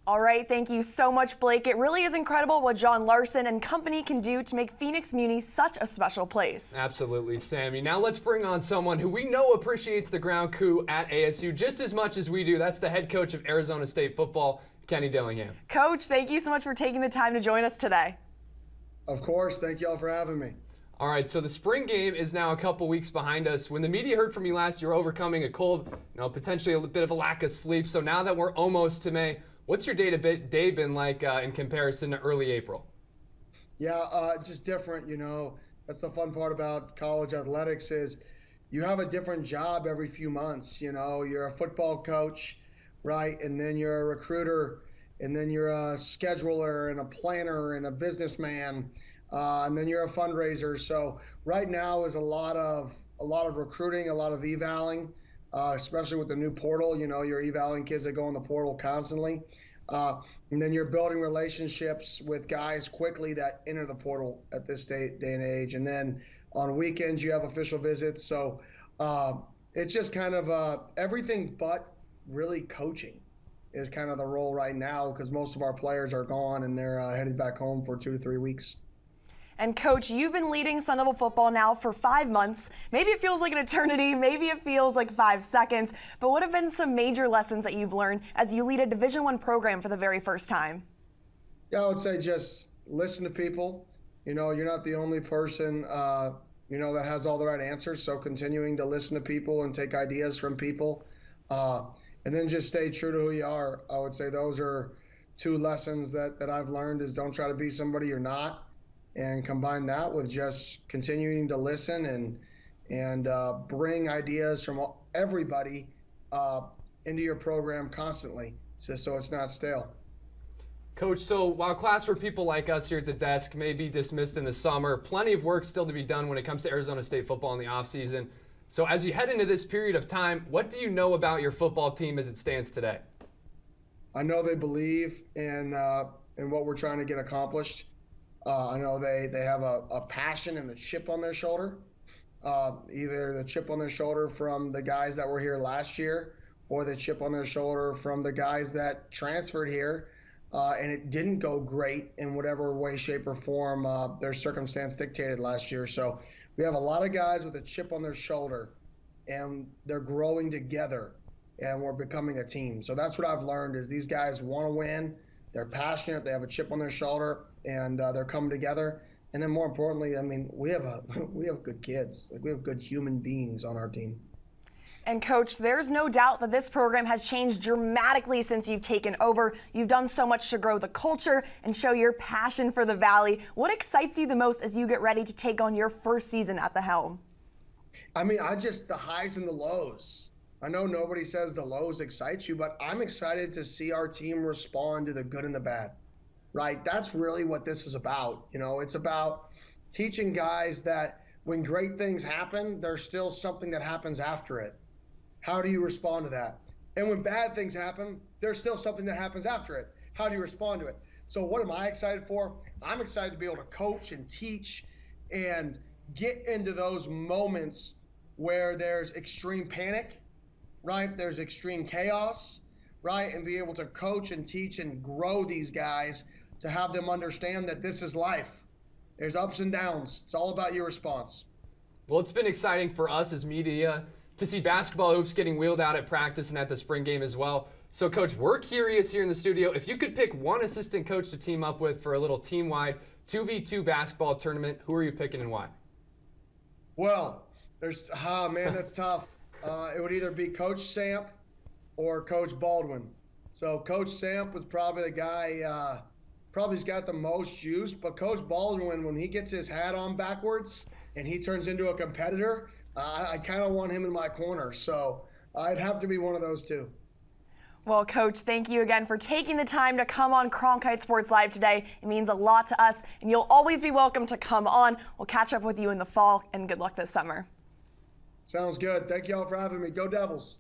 All right, thank you so much, Blake. It really is incredible what John Larson and company can do to make Phoenix Muni such a special place. Absolutely, Sammy. Now let's bring on someone who we know appreciates the ground coup at ASU just as much as we do. That's the head coach of Arizona State football, Kenny Dillingham. Coach, thank you so much for taking the time to join us today. Of course. Thank you all for having me. All right, so the spring game is now a couple weeks behind us. When the media heard from you last, you're overcoming a cold, potentially a bit of a lack of sleep. So now that we're almost to May, what's your day been like in comparison to early April? Yeah, just different, That's the fun part about college athletics is you have a different job every few months. You're a football coach, right? And then you're a recruiter, and then you're a scheduler and a planner and a businessman. And then you're a fundraiser. So right now is a lot of recruiting, a lot of evaling, especially with the new portal. You're evaling kids that go in the portal constantly. And then you're building relationships with guys quickly that enter the portal at this day and age. And then on weekends you have official visits. So it's just kind of everything but really coaching is kind of the role right now because most of our players are gone and they're headed back home for 2 to 3 weeks. And Coach, you've been leading Sun Devil football now for 5 months. Maybe it feels like an eternity, maybe it feels like 5 seconds, but what have been some major lessons that you've learned as you lead a Division I program for the very first time? Yeah, I would say just listen to people. You're not the only person, that has all the right answers, so continuing to listen to people and take ideas from people, and then just stay true to who you are. I would say those are 2 lessons that I've learned is don't try to be somebody you're not. And combine that with just continuing to listen and bring ideas from everybody into your program constantly, so it's not stale. Coach, so while class for people like us here at the desk may be dismissed in the summer, plenty of work still to be done when it comes to Arizona State football in the offseason. So as you head into this period of time, what do you know about your football team as it stands today? I know they believe in what we're trying to get accomplished. I know they have a passion and a chip on their shoulder, either the chip on their shoulder from the guys that were here last year or the chip on their shoulder from the guys that transferred here and it didn't go great in whatever way, shape, or form their circumstance dictated last year. So we have a lot of guys with a chip on their shoulder, and they're growing together, and we're becoming a team. So that's what I've learned is these guys want to win. They're passionate. They have a chip on their shoulder, and they're coming together. And then, more importantly, we have good kids. Like, we have good human beings on our team. And Coach, there's no doubt that this program has changed dramatically since you've taken over. You've done so much to grow the culture and show your passion for the Valley. What excites you the most as you get ready to take on your first season at the helm? The highs and the lows. I know nobody says the lows excite you, but I'm excited to see our team respond to the good and the bad, right? That's really what this is about. It's about teaching guys that when great things happen, there's still something that happens after it. How do you respond to that? And when bad things happen, there's still something that happens after it. How do you respond to it? So what am I excited for? I'm excited to be able to coach and teach and get into those moments where there's extreme panic, right? There's extreme chaos, right? And be able to coach and teach and grow these guys to have them understand that this is life. There's ups and downs. It's all about your response. Well, it's been exciting for us as media to see basketball hoops getting wheeled out at practice and at the spring game as well. So, Coach, we're curious here in the studio, if you could pick one assistant coach to team up with for a little team-wide 2v2 basketball tournament, who are you picking and why? Well, that's tough. It would either be Coach Samp or Coach Baldwin. So Coach Samp was probably the guy, probably's got the most juice, but Coach Baldwin, when he gets his hat on backwards and he turns into a competitor, I kind of want him in my corner. So I'd have to be one of those two. Well, Coach, thank you again for taking the time to come on Cronkite Sports Live today. It means a lot to us, and you'll always be welcome to come on. We'll catch up with you in the fall, and good luck this summer. Sounds good. Thank you all for having me. Go Devils.